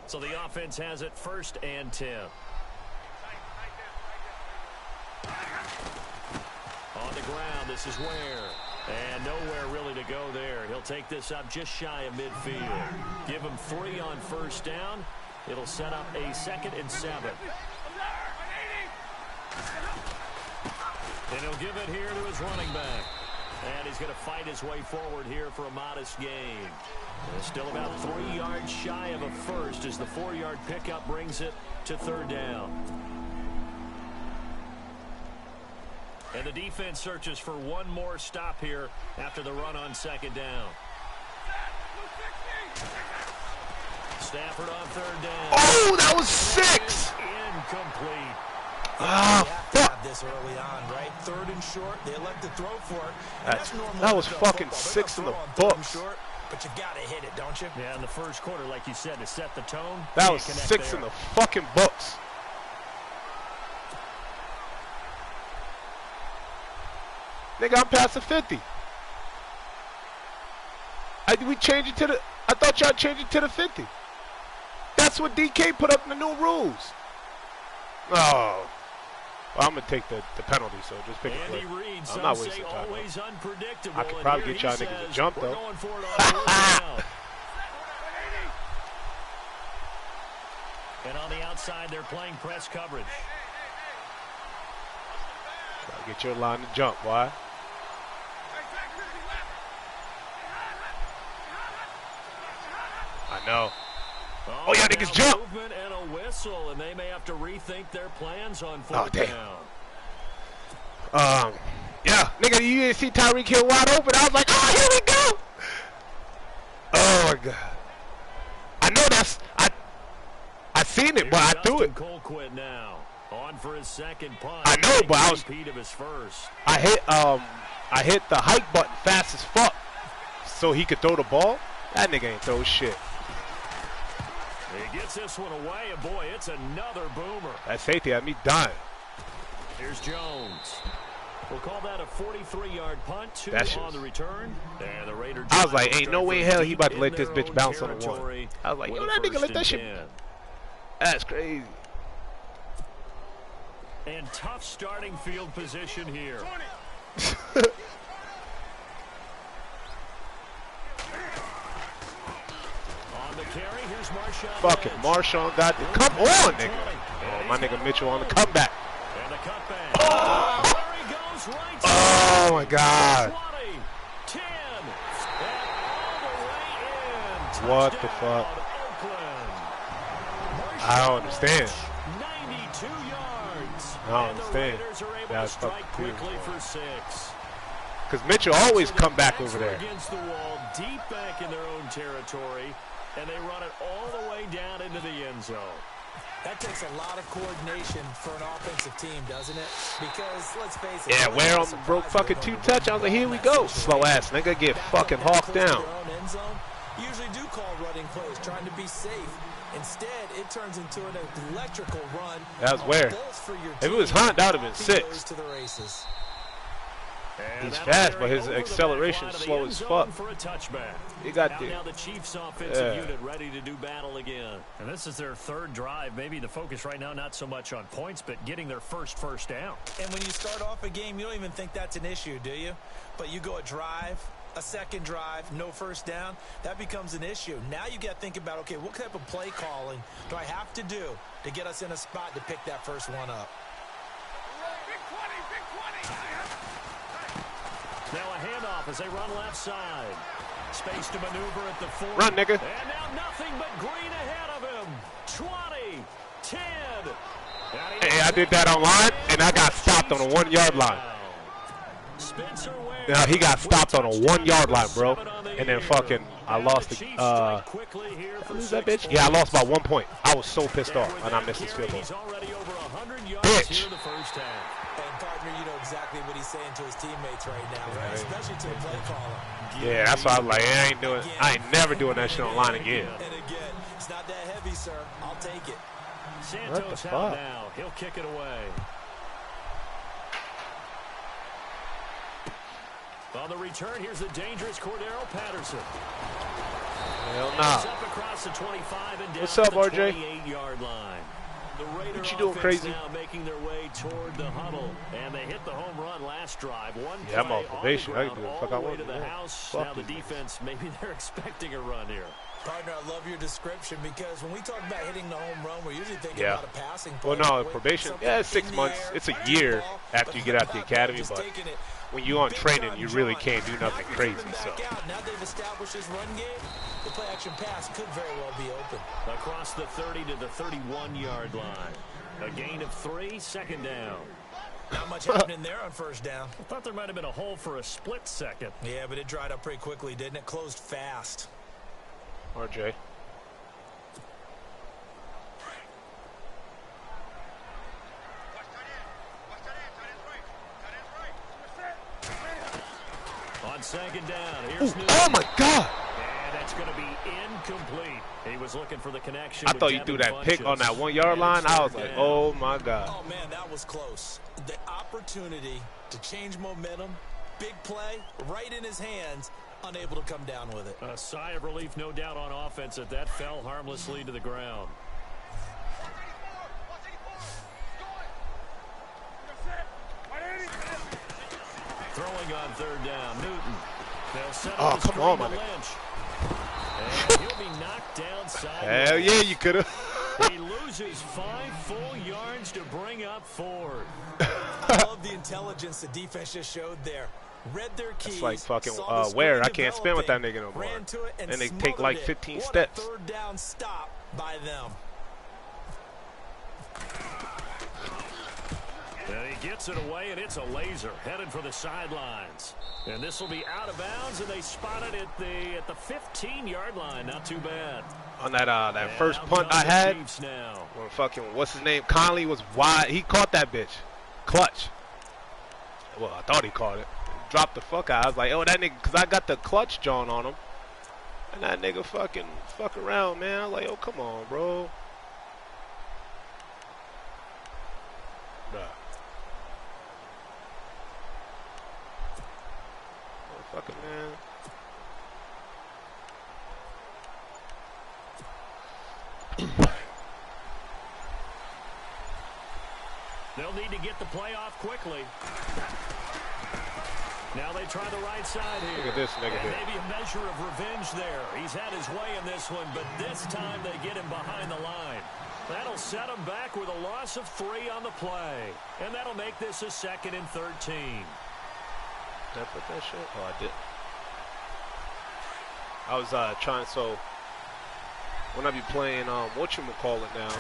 So the offense has it 1st and 10. On the ground, this is Ware. And nowhere really to go there. He'll take this up just shy of midfield. Give him 3 on 1st down. It'll set up a 2nd and 7. And he'll give it here to his running back. And he's going to fight his way forward here for a modest gain. And still about 3 yards shy of a first as the 4-yard pickup brings it to 3rd down. And the defense searches for one more stop here after the run on 2nd down. Stafford on 3rd down. Oh, that was 6! Incomplete. Ah, fuck. This early on, right? 3rd and short. They elect to throw for it. That was fucking 6 in the books. But you gotta hit it, don't you? Yeah, in the 1st quarter, like you said, to set the tone. That was 6 in the fucking books. Nigga, I'm past the 50. We change it to the. I thought y'all changed it to the 50. That's what DK put up in the new rules. Oh. Well, I'm going to take the penalty, so just pick a play. I'm not wasting time. I could probably get y'all niggas a jump, though. And on the outside, they're playing press coverage. Gotta get your line to jump, boy. I know. Oh, yeah, niggas jump. Movement and a whistle, and they may have to rethink their plans on 4th down. Yeah, nigga, you didn't see Tyreek Hill wide open. I was like, oh, here we go. Oh, my God. I know that's, I seen it, but I threw it. Colquitt now on for his 2nd punt. I know, but I was, of his first. I hit the hike button fast as fuck so he could throw the ball. That nigga ain't throw shit. He gets this one away, and boy, it's another boomer. That safety had me dying. Here's Jones. We'll call that a 43-yard punt. 2 on the return. And the Raiders. I was like, ain't no way in hell he about to let this bitch bounce on the 1. I was like, yo, that nigga let that shit. That's crazy. And tough starting field position here. Carry. Here's Marshawn. Fucking Marshawn got the come on, nigga. Oh, my nigga Mitchell on the comeback. And the cutback. Oh, there he goes right oh my God. 20, 10, and all the way in. What the fuck? I don't understand. 92 yards. I don't understand. That's fucking quickly for 6. Because Mitchell always come back over there. Against the wall, deep back in their own territory. And they run it all the way down into the end zone. That takes a lot of coordination for an offensive team, doesn't it? Because, let's face it. Yeah, Ware broke fucking 2 touchdowns. I was like, here we go. Slow ass nigga, get fucking hawked down. Usually do call running plays, trying to be safe. Instead, it turns into an electrical run. That was Ware. If it was Hunt, that would have been 6. To the races. He's fast, but his acceleration is slow as fuck. He got there. Now the Chiefs offensive unit ready to do battle again. And this is their 3rd drive. Maybe the focus right now not so much on points, but getting their first down. And when you start off a game, you don't even think that's an issue, do you? But you go a drive, a 2nd drive, no 1st down, that becomes an issue. Now you got to think about, okay, what type of play calling do I have to do to get us in a spot to pick that first one up? Now a handoff as they run left side. Space to maneuver at the 40. Run, nigga. And now nothing but green ahead of him. 20, 10. Hey, I did that online, and I got stopped on a 1-yard line. Now he got stopped on a 1-yard line, bro. And then fucking, I lost the, lose that bitch? Yeah, I lost by 1 point. I was so pissed off, and I missed this field goal. Bitch. You know exactly what he's saying to his teammates right now, right? Especially to the play caller. Yeah, that's why I was like, I ain't never doing that shit online again. And again, it's not that heavy, sir. I'll take it. Santos out now. He'll kick it away. On the return, here's the dangerous Cordero Patterson. Hell nah. What's up, RJ? What you doing, crazy? Now making their way toward the huddle, and they hit the home run last drive. Yeah, I'm on probation. I can do what the fuck I want. Now the defense, maybe they're expecting a run here. Partner, I love your description because when we talk about hitting the home run, we're usually thinking about a passing play. Well, no, probation, yeah, it's 6 months. It's a year after you get out the academy, but when you're on training, you really can't do nothing crazy. So now they've established this run game. The play action pass could very well be open. Across the 30 to the 31-yard line. A gain of 3, second down. Not much happening there on first down. I thought there might have been a hole for a split second. Yeah, but it dried up pretty quickly, didn't it? Closed fast. RJ. On second down, here's Newton. Oh my God! And that's going to be incomplete. He was looking for the connection. I thought you threw that pick on that 1 yard line. I was like, oh my God. Oh man, that was close. The opportunity to change momentum, big play, right in his hands, unable to come down with it. A sigh of relief, no doubt, on offense that that fell harmlessly to the ground. Throwing on third down, Newton. They'll set up come on, man. And he'll be knocked down sideways. Hell yeah, you could have. He loses 5 full yards to bring up 4. I love the intelligence the defense just showed there. Read their keys. It's like fucking where I can't spin with that nigga no more. And they take like 15 steps. Third down stop by them. And he gets it away, and it's a laser headed for the sidelines. And this will be out of bounds, and they spot it at the 15-yard line. Not too bad. On that first punt I had, when fucking what's his name, Conley was wide. He caught that bitch, clutch. Well, I thought he caught it. Dropped the fuck out. I was like, oh, that nigga, because I got the clutch John on him. And that nigga fuck around, man. I was like, oh, come on, bro. Bruh. Oh, fucking man. They'll need to get the play off quickly. Now they try the right side here. Look at this nigga here. Maybe a measure of revenge there. He's had his way in this one, but this time they get him behind the line. That'll set him back with a loss of 3 on the play. And that'll make this a 2nd and 13. Did I put that shit? Oh, I did. I was trying, so when I be playing whatchamacallit now,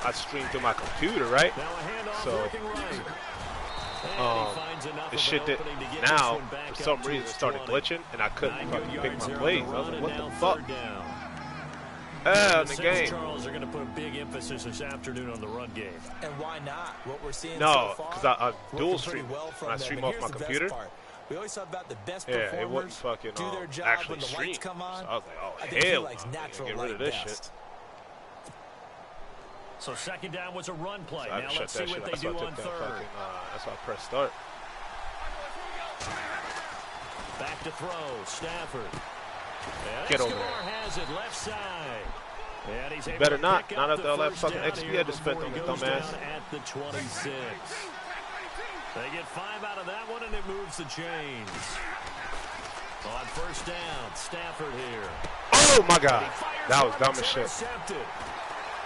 I stream through my computer, right? Now a handoff so working right. the shit that now for some reason started glitching and I couldn't fucking pick my plays. I was like, what the fuck? The game. Charles are going to put a big emphasis this afternoon on the run game. And why not? What we're seeing no, so far, because I dual stream. When I stream off my computer. We always talk about the best performers performers it wouldn't fucking do their job actually when the stream. lights come on. So I was like, oh hell, natural get rid of this shit. So second down was a run play. So now let's see what they do on third. That's why I press start. Back to throw, Stafford. Get over there. Has it left side. And he's able better to not. pick Not up after all that first fucking down XP here had to spend before on the he goes dumbass. down at the 26. They get 5 out of that one, and it moves the chains. On first down, Stafford here. Oh my God, that was dumb as shit.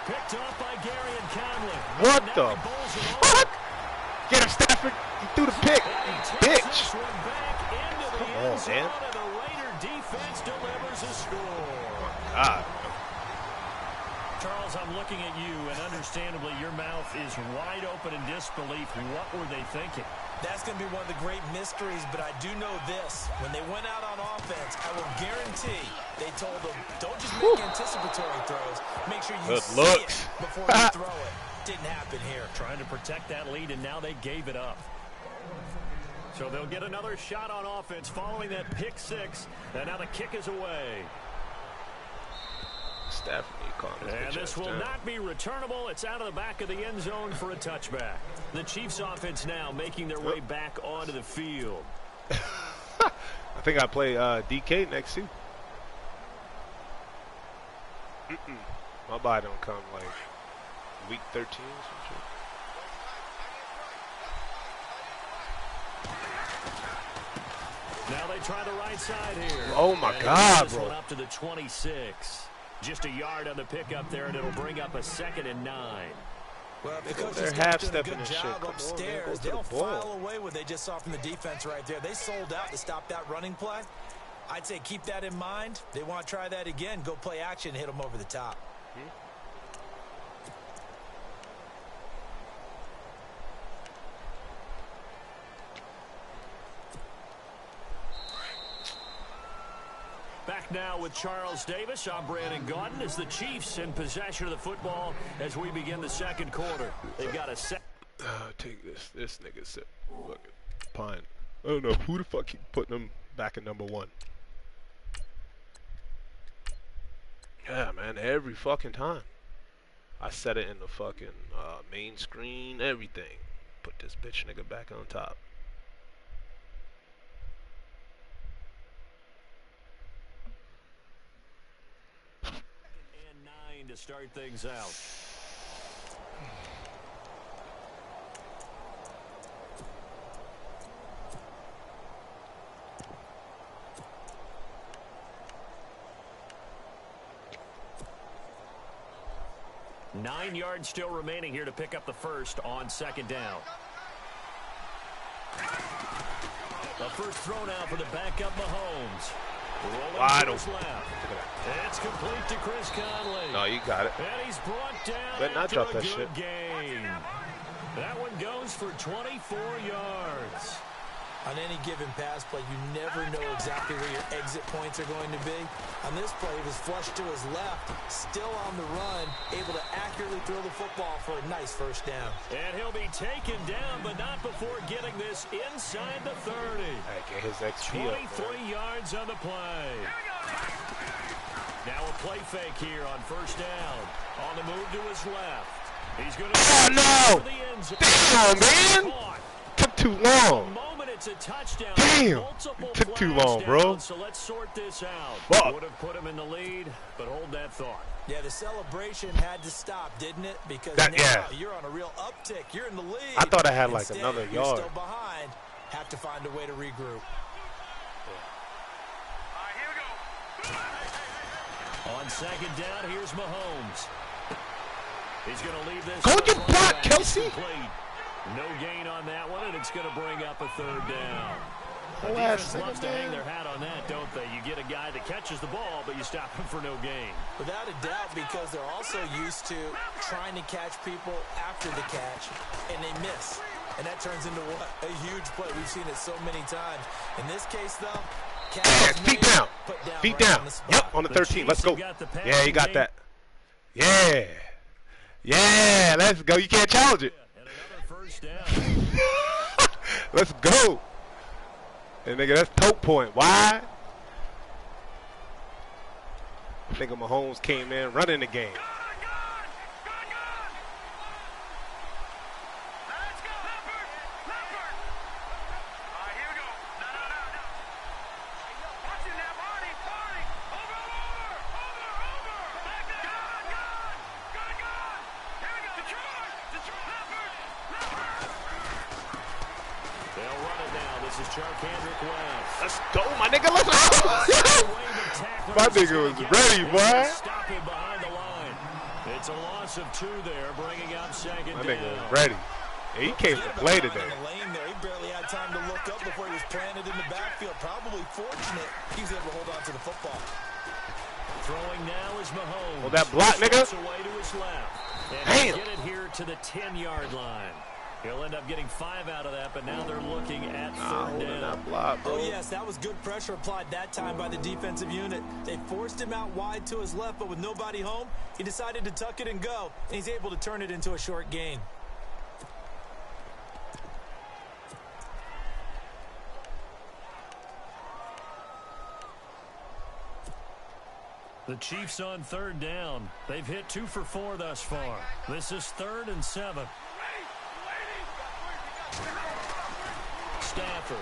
Picked up by Gary and Conley. What the fuck? Get him, Stafford. He threw the pick, bitch. Come on, man. And the Raider defense delivers a score. Oh my God. Charles, I'm looking at you, and understandably, your mouth is wide open in disbelief. What were they thinking? That's going to be one of the great mysteries, but I do know this. When they went out on offense, I will guarantee they told them, don't just make anticipatory throws. Make sure you see it before you throw it. Didn't happen here. Trying to protect that lead, and now they gave it up. So they'll get another shot on offense following that pick 6, and now the kick is away. Stafford, and this will not be returnable. It's out of the back of the end zone for a touchback. The Chiefs offense now making their way back onto the field. I think I play DK next too. My body don't come like week 13 or some shit. Now they try the right side here. Oh my God, this bro! One up to the 26. Just a yard on the pickup there, and it'll bring up a 2nd and 9. Well, because they're half-stepping and shit. Come upstairs, on, man, they'll file away what they just saw from the defense right there. They sold out to stop that running play. I'd say keep that in mind. They want to try that again. Go play action, hit them over the top. Back now with Charles Davis. I'm Brandon Gaudin as the Chiefs in possession of the football as we begin the second quarter. They've got a set. Take this. This nigga said, look, Pine. I don't know who the fuck keep putting him back in number 1. Yeah, man, every fucking time. I set it in the fucking main screen, everything. Put this bitch nigga back on top. And 9 to start things out. Nine yards still remaining here to pick up the first on 2nd down. The first throw now for the backup Mahomes. Wide Rolling to his left. It's complete to Chris Conley. No, you got it. And he's brought down Better not after drop a that good shit. gain. That one goes for 24 yards. On any given pass play, you never know exactly where your exit points are going to be. On this play, he was flushed to his left, still on the run, able to accurately throw the football for a nice first down. And he'll be taken down, but not before getting this inside the 30. Hey, get his XP up, 23 yards on the play. Now a play fake here on first down. On the move to his left. He's going to no! Damn, man! Took too long. It's a touchdown. Damn, it took too long, bro. So let's sort this out. Fuck. Would have put him in the lead, but hold that thought. Yeah, the celebration had to stop, didn't it? Because you're on a real uptick. You're in the lead. I thought I had like Instead, another you're yard. still behind. Have to find a way to regroup. All right, here we go. On 2nd down, here's Mahomes. He's going to leave this. Go get blocked, Kelsey. No gain on that one, and it's going to bring up a 3rd down. The Oh, defense loves to hang their hat on that, don't they? You get a guy that catches the ball, but you stop him for no gain. Without a doubt, because they're also used to trying to catch people after the catch, and they miss. And that turns into what? A huge play. We've seen it so many times. In this case, though, feet down. Feet down. Yep, on the 13. Let's go. Yeah, you got that. Yeah. Yeah, let's go. You can't challenge it. Let's go. And nigga, that's tote point. Why? Nigga Mahomes came in running the game. Let's go, my nigga. Let's go. My nigga was ready, boy. It's a loss of 2 there, bringing up 2nd down. My nigga was ready. Yeah, he came to play today. He barely had time to look up before he was planted in the backfield. Probably fortunate he was able to hold on to the football. Throwing now is Mahomes. Hold that block, nigga. Away to his left. And damn. Get it here to the 10-yard line. He'll end up getting 5 out of that, but now they're looking at 3rd down. That block, bro. Oh, yes, that was good pressure applied that time by the defensive unit. They forced him out wide to his left, but with nobody home, he decided to tuck it and go, and he's able to turn it into a short gain. The Chiefs on 3rd down. They've hit 2 for 4 thus far. This is 3rd and 7. Stafford.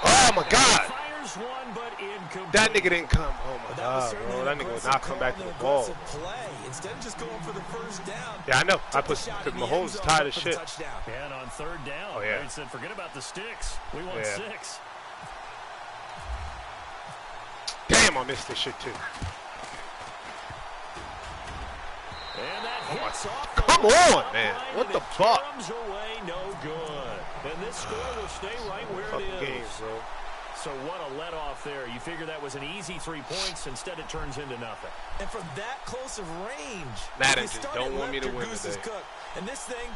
Oh, my God. Here's one, but incomplete. That nigga didn't come. Oh my God, bro. That nigga would not come back to the ball. Play. Instead of just going for the first down. Yeah, I know. I put Mahomes is tired of shit. And on third down, oh, yeah. They said, forget about the sticks. We want 6. Damn, I missed this shit too. And that hits off. Come on, man. What the fuck? Away, no good. And this score will stay right where it is. Game, bro. So what a let-off there. You figure that was an easy 3 points. Instead, it turns into nothing. And from that close of range, Madden just don't want me to win today. And this thing,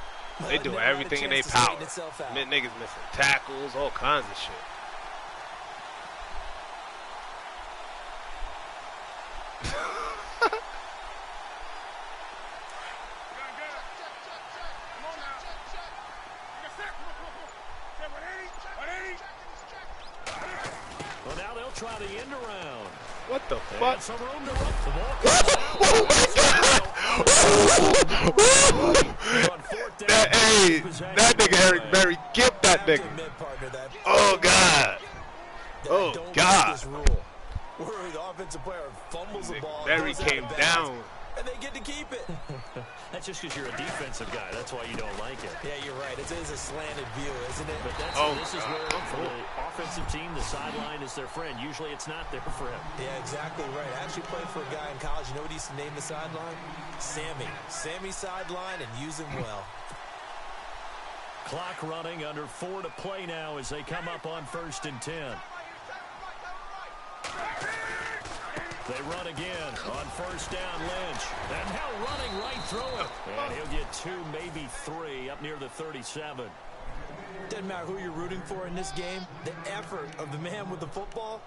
they do everything in their power. Niggas missing tackles, all kinds of shit. Well, now they'll try the end around. What the fuck? Some room to run the ball. Hey, that nigga Eric Berry, get that nigga. Oh God. Oh God. Where the offensive player fumbles the ball. Berry came down. And they get to keep it. That's just because you're a defensive guy. That's why you don't like it. Yeah, you're right. It is a slanted view, isn't it? But this is where for the offensive team, the sideline is their friend. Usually it's not their friend. Yeah, exactly right. I actually played for a guy in college. You know what he used to name the sideline? Sammy. Sammy sideline, and use him well. Clock running, under 4 to play now as they come up on 1st and 10. They run again on 1st down, Lynch. And now running right through it. And he'll get 2, maybe 3, up near the 37. Doesn't matter who you're rooting for in this game. The effort of the man with the football,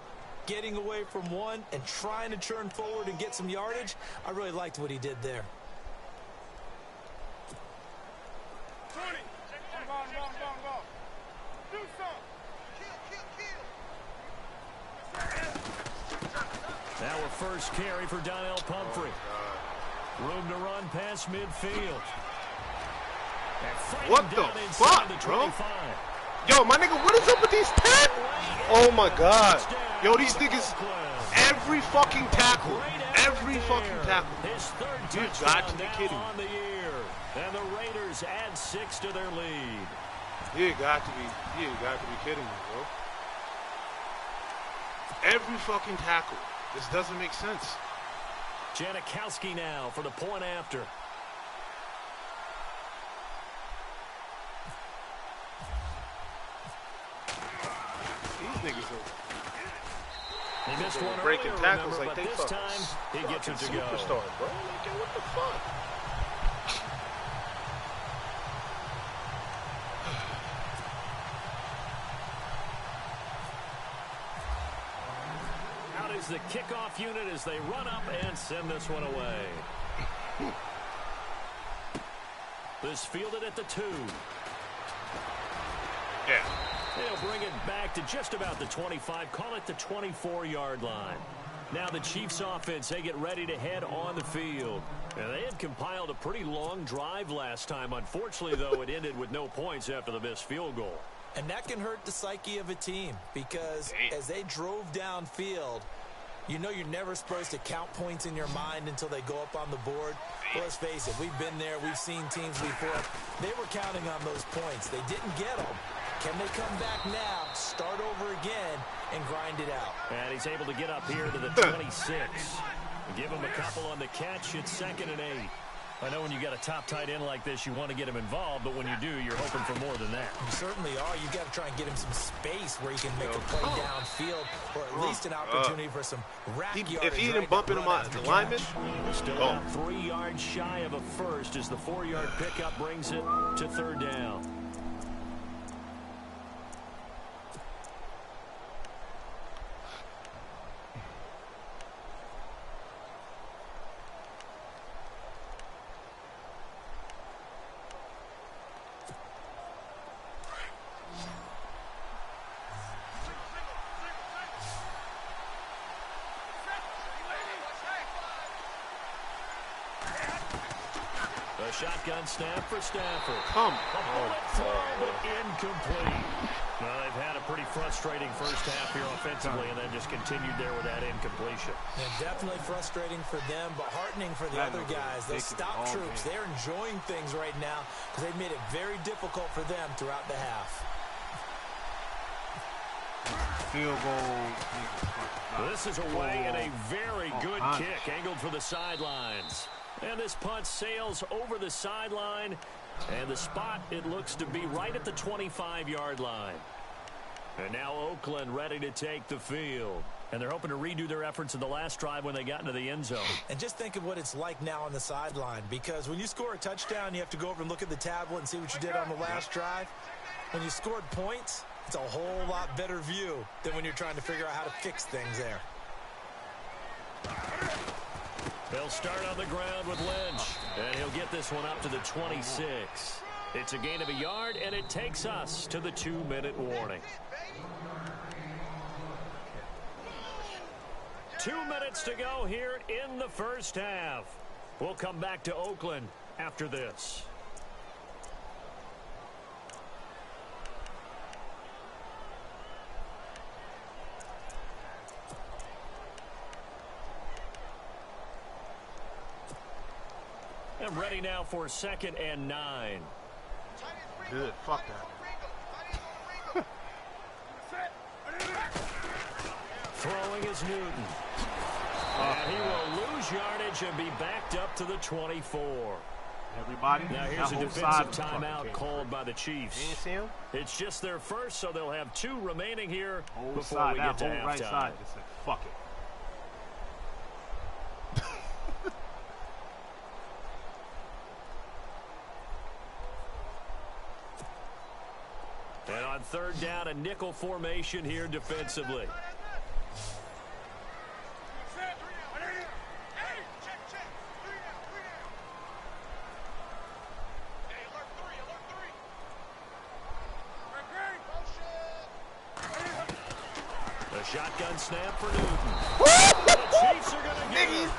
getting away from one and trying to turn forward and get some yardage, I really liked what he did there. Now a first carry for Donnell Pumphrey. Room to run past midfield. What the fuck, bro? Yo, my nigga, what is up with these tackles? Oh my God. Yo, these niggas, every fucking tackle. Every fucking tackle. You got to be kidding me. And the Raiders add 6 to their lead. You got to be kidding me, bro. Every fucking tackle. This doesn't make sense. Janikowski now for the point after. These niggas are he missed one breaking earlier, tackles remember, like they this time he gets it to go. Superstar, bro. Like, what the fuck? The kickoff unit as they run up and send this one away. This fielded at the 2. Yeah. They'll bring it back to just about the 25. Call it the 24-yard line. Now the Chiefs offense, they get ready to head on the field. And they had compiled a pretty long drive last time. Unfortunately, though, it ended with no points after the missed field goal. And that can hurt the psyche of a team because as they drove downfield, you know you're never supposed to count points in your mind until they go up on the board. Well, let's face it, we've been there. We've seen teams before. They were counting on those points. They didn't get them. Can they come back now, start over again, and grind it out? And he's able to get up here to the 26. Give him a couple on the catch. It's 2nd and 8. I know when you got a top tight end like this, you want to get him involved, but when you do, you're hoping for more than that. You certainly are. You've got to try and get him some space where he can make a play downfield, or at least an opportunity for some rack yardage. If he didn't bump into the lineman, still about 3 yards shy of a first as the 4-yard pickup brings it to 3rd down. Shotgun snap for Stafford. Come on. But incomplete. Well, they've had a pretty frustrating first half here offensively and then just continued there with that incompletion. And definitely frustrating for them, but heartening for the other guys. Those stop troops, they're enjoying things right now because they've made it very difficult for them throughout the half. Field goal. This is away and a very good kick angled for the sidelines. And this punt sails over the sideline. And the spot, it looks to be right at the 25-yard line. And now Oakland ready to take the field. And they're hoping to redo their efforts in the last drive when they got into the end zone. And just think of what it's like now on the sideline. Because when you score a touchdown, you have to go over and look at the tablet and see what you did on the last drive. When you scored points, it's a whole lot better view than when you're trying to figure out how to fix things there. They'll start on the ground with Lynch, and he'll get this one up to the 26. It's a gain of a yard, and it takes us to the 2-minute warning. 2 minutes to go here in the first half. We'll come back to Oakland after this. And ready now for 2nd and 9. Good. Fuck that. Throwing is Newton. And he will lose yardage and be backed up to the 24. Everybody. Now here's a defensive timeout called by the Chiefs. You see him? It's just their first, so they'll have 2 remaining here before side, we get to halftime. Right side just said, fuck it. And on 3rd down, a nickel formation here defensively. A shotgun snap for Newton. The Chiefs are going to get it.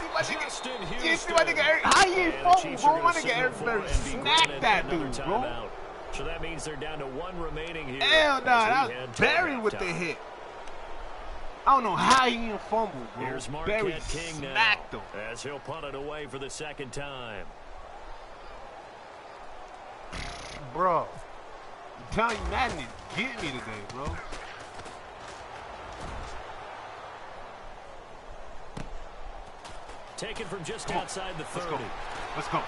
Justin Houston. How you fumble, bro? My nigga Eric smacked that dude, bro. So that means they're down to 1 remaining here. Hell no, that was Barry with the hit. I don't know how he didn't fumble, bro. Here's Barry King smacked him. As he'll punt it away for the 2nd time. Bro, I'm telling you, Madden is getting me today, bro. Taken from just outside the 30. Let's go.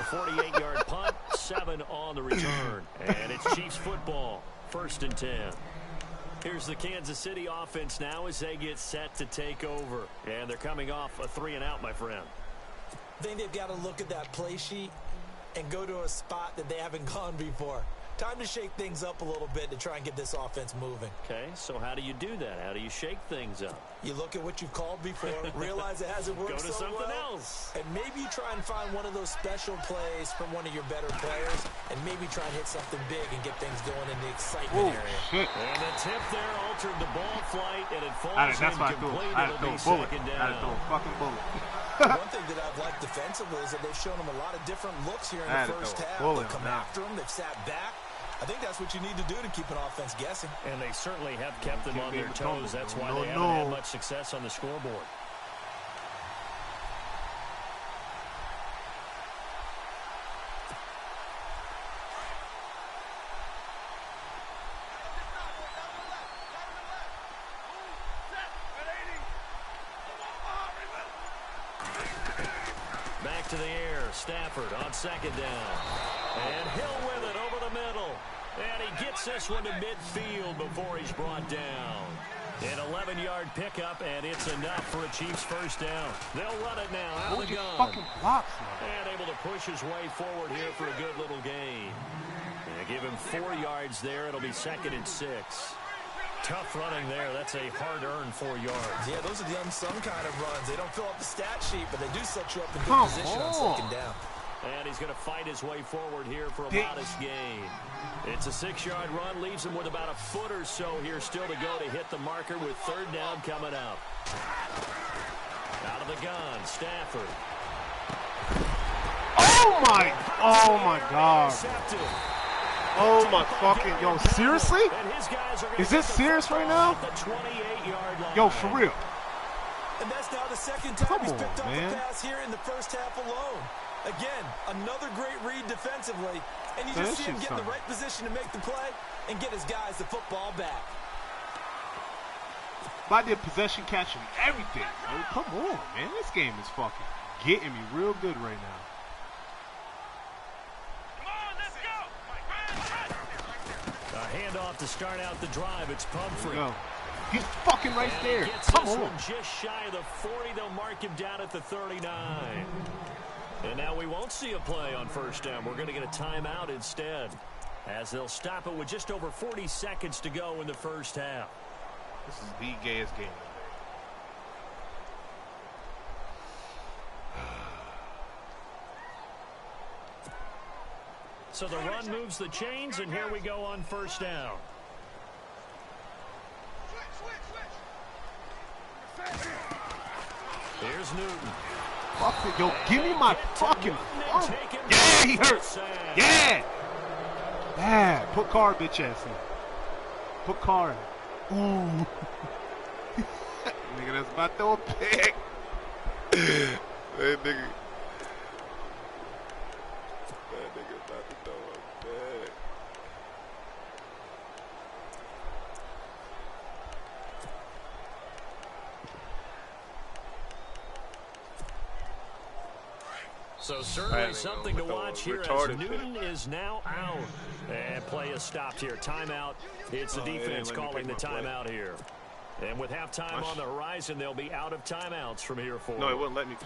A 48-yard punt, 7 on the return. And it's Chiefs football, 1st and 10. Here's the Kansas City offense now as they get set to take over. And they're coming off a 3-and-out, my friend. I think they've got to look at that play sheet and go to a spot that they haven't gone before. Time to shake things up a little bit to try and get this offense moving. Okay, so how do you do that? How do you shake things up? You look at what you've called before, realize it hasn't worked so well. Go to something else. And maybe you try and find one of those special plays from one of your better players, and maybe try and hit something big and get things going in the excitement area. Shit. And the tip there altered the ball flight, and it falls incomplete. It'll be 2nd down. I had to throw a fucking bullet. One thing that I've liked defensively is that they've shown them a lot of different looks here in the first half. They've come after them. They've sat back. I think that's what you need to do to keep an offense guessing. And they certainly have kept them on their toes. That's why they haven't had much success on the scoreboard. Back to the air. Stafford on 2nd down. And Hill with it over the middle. And he gets this one to midfield before he's brought down. An 11-yard pickup, and it's enough for a Chiefs 1st down. They'll run it now out of the gun. And able to push his way forward here for a good little gain. And give him 4 yards there. It'll be 2nd and 6. Tough running there. That's a hard-earned 4 yards. Yeah, those are the unsung kind of runs. They don't fill up the stat sheet, but they do set you up in good position on 2nd down. And he's going to fight his way forward here for a modest gain. It's a 6-yard run. Leaves him with about a foot or so here still to go to hit the marker with 3rd down coming up. Out of the gun, Stafford. Oh my God. Oh my fucking, yo, seriously? Is this serious right now? Yo, for real. And that's now the second time he's picked up the pass here in the first half alone. Again, another great read defensively. And you just see him get in the right position to make the play and get his guys the football back. I did possession catching everything, bro. Come on, man. This game is fucking getting me real good right now. A handoff to start out the drive. It's Pumphrey. He's fucking right there. Come on. Just shy of the 40. They'll mark him down at the 39. And now we won't see a play on first down. We're going to get a timeout instead, as they'll stop it with just over 40 seconds to go in the first half. This is the gayest game. So the run moves the chains, and here we go on first down. Here's Newton. Fuck it, yo, give me my fucking phone. Yeah, he hurt. Yeah. Yeah, put Carr bitch ass in. Put Carr in. Ooh. Nigga, that's about to throw a pick. That nigga about to throw a pick. So certainly something to watch here as Newton is now out. And play is stopped here. Timeout. It's the defense calling the timeout here. And with halftime on the horizon, they'll be out of timeouts from here forward. No, it wouldn't let me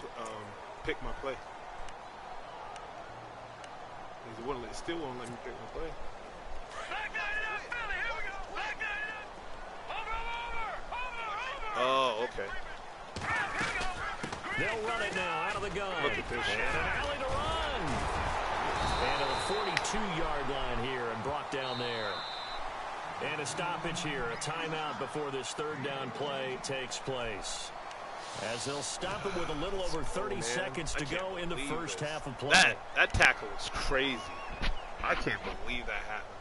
pick my play. It still won't let me pick my play. Oh, okay. They'll run it now out of the gun. Look at this shit. And an alley to run. And to the 42-yard line here and brought down there. And a stoppage here, a timeout before this third down play takes place. As they'll stop it with a little over 30 seconds to go in the first half of play. That tackle was crazy. I can't believe that happened.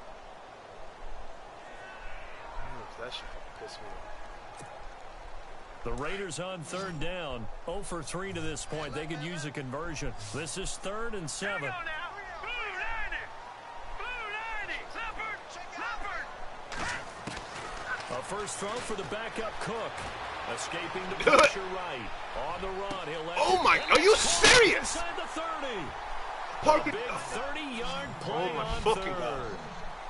That shit pissed me off. The Raiders on third down, 0 for 3 to this point. They could use a conversion. This is 3rd and 7. A first throw for the backup Cook. Escaping the pressure right. On the run, he'll let oh my, are you serious? Inside the 30. Parker. A big 30-yard play on fucking third. God.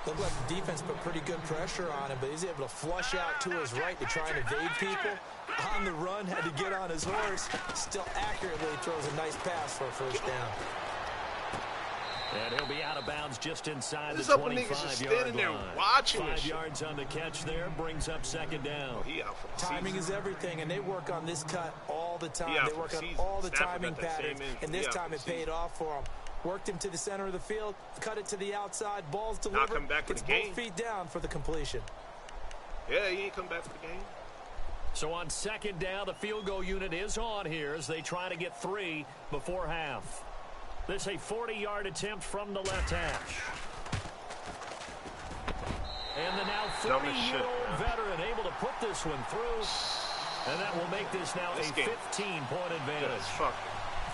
Looked like the defense put pretty good pressure on him, but he's able to flush out to his right to try and evade people. On the run, had to get on his horse. Still accurately throws a nice pass for a first down. And he'll be out of bounds just inside the 25-yard line. Watching 5 yards on the catch there, brings up second down. Timing is everything, and they work on this cut all the time. They work on all the timing patterns, and this time it paid off for him. Worked him to the center of the field, cut it to the outside, ball's delivered, gets both feet down for the completion. Yeah, he ain't come back for the game. So on second down, the field goal unit is on here as they try to get 3 before half. This a 40-yard attempt from the left hash. And the now 30-year-old veteran able to put this one through. And that will make this now a 15-point advantage.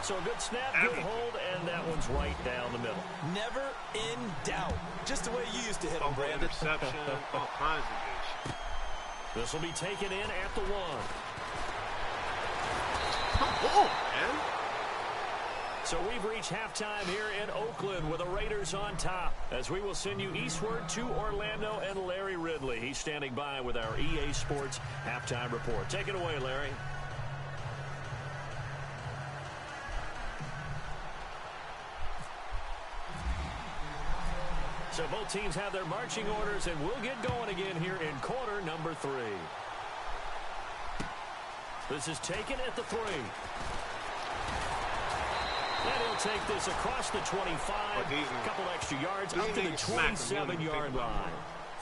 So a good snap, good hold, and that one's right down the middle. Never in doubt. Just the way you used to hit them, Brandon. Interception, all kinds of good. This will be taken in at the 1. Come on, man. So we've reached halftime here in Oakland with the Raiders on top, as we will send you eastward to Orlando and Larry Ridley. He's standing by with our EA Sports halftime report. Take it away, Larry. So both teams have their marching orders, and we'll get going again here in quarter number 3. This is taken at the 3. And he'll take this across the 25, a couple extra yards, up to the 27-yard line.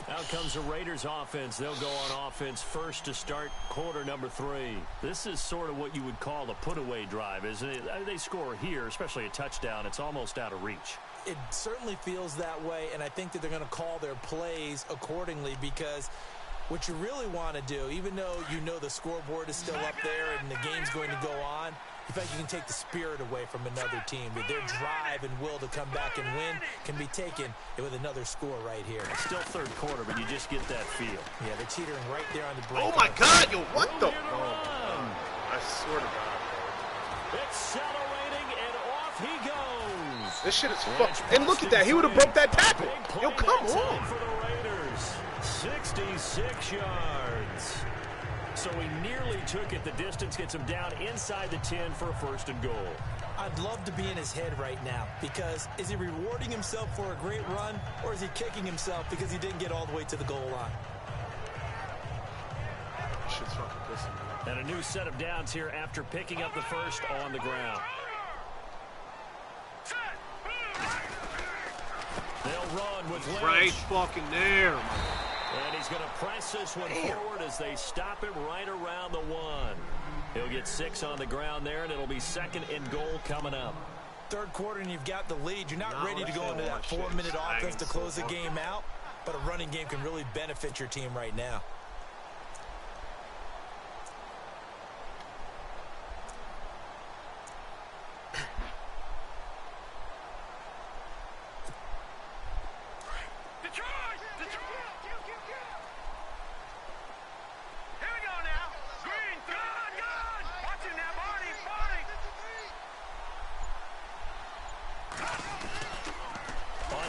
Out comes the Raiders offense. They'll go on offense first to start quarter number 3. This is sort of what you would call a put-away drive, isn't it? They score here, especially a touchdown. It's almost out of reach. it certainly feels that way, and I think that they're going to call their plays accordingly because what you really want to do, even though you know the scoreboard is still up there and the game's going to go on, you feel like you can take the spirit away from another team. Their drive and will to come back and win can be taken with another score right here. It's still third quarter, but you just get that feel. Yeah, they're teetering right there on the break. Oh, my God, yo, what the? I swear to God. Accelerating, and off he goes. This shit is fucked. And look at that. He would have broke that tackle. Yo, come on. For the Raiders, 66 yards. So he nearly took it the distance, gets him down inside the 10 for a first and goal. I'd love to be in his head right now because is he rewarding himself for a great run or is he kicking himself because he didn't get all the way to the goal line? Shit's fucking pissing me. And a new set of downs here after picking up the first on the ground. They'll run with Lynch. Right fucking there. And he's going to press this one forward as they stop him right around the 1. He'll get 6 on the ground there, and it'll be second and goal coming up. Third quarter, and you've got the lead. You're not ready to go into that 4-minute offense to close the game out, but a running game can really benefit your team right now.